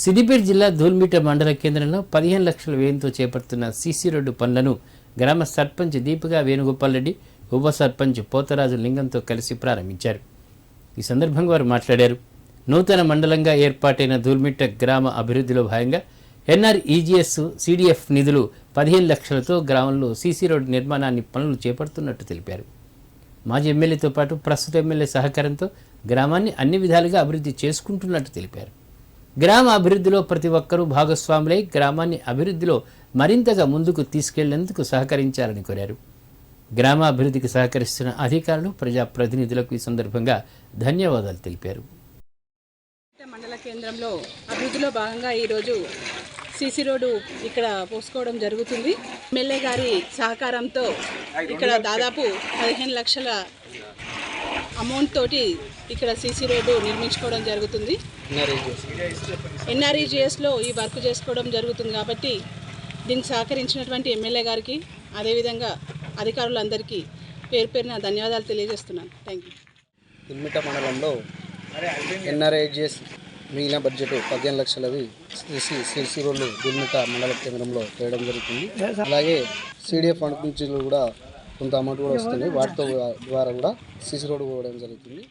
సిద్దిపేట జిల్లా ధూల్మిట మండల కేంద్రంలో 15 లక్షల వ్యయంతో చేపడుతున్న సీసీ రోడ్డు పనులను గ్రామ సర్పంచ్ దీపికా వేణుగోపాల్ రెడ్డి, ఉప సర్పంచ్ పోతరాజు లింగంతో కలిసి ప్రారంభించారు. ఈ సందర్భంగా వారు మాట్లాడారు. నూతన మండలంగా ఏర్పాటైన ధూల్మిట గ్రామ అభివృద్ధిలో భాగంగా ఎన్ఆర్ఈజీఎస్ సిడిఎఫ్ నిధులు 15 లక్షలతో గ్రామంలో సీసీ రోడ్డు నిర్మాణాన్ని పనులు చేపడుతున్నట్టు తెలిపారు. మాజీ ఎమ్మెల్యేతో పాటు ప్రస్తుత ఎమ్మెల్యే సహకారంతో గ్రామాన్ని అన్ని విధాలుగా అభివృద్ధి చేసుకుంటున్నట్టు తెలిపారు. గ్రామ అభివృద్ధిలో ప్రతి ఒక్కరూ భాగస్వాములై గ్రామాన్ని అభివృద్ధిలో మరింతగా ముందుకు తీసుకెళ్లేందుకు సహకరించాలని కోరారు. గ్రామ అభివృద్ధికి సహకరిస్తున్న అధికారులు, ప్రజాప్రతినిధులకు ఈ సందర్భంగా ధన్యవాదాలు తెలిపారు. మండల కేంద్రంలో అభివృద్ధిలో భాగంగా ఈరోజు సీసీ రోడ్డు ఇక్కడ పోసుకోవడం జరుగుతుంది. ఎమ్మెల్యే గారి సహకారంతో ఇక్కడ దాదాపు 15 లక్షల అమౌంట్ తోటి ఇక్కడ సీసీ రోడ్డు నిర్మించుకోవడం జరుగుతుంది. ఎన్ఆర్ఈజీఎస్లో ఈ వర్క్ చేసుకోవడం జరుగుతుంది కాబట్టి దీనికి సహకరించినటువంటి ఎమ్మెల్యే గారికి, అదేవిధంగా అధికారులందరికీ పేరు పేరున ధన్యవాదాలు తెలియజేస్తున్నాను. Thank you. ధూల్మిట మండలంలో ఎన్ఆర్ఈజీఎస్ మిగిలిన బడ్జెట్ 15 లక్షలది సీసీ రోడ్లు ధూల్మిట మండల కేంద్రంలో చేయడం జరుగుతుంది. అలాగే సిడిఎఫ్ ఫండ్ నుంచి కూడా కొంత అమౌంట్ కూడా వస్తుంది. వాటితో ద్వారా కూడా సీసీ రోడ్డు పోవడం జరుగుతుంది.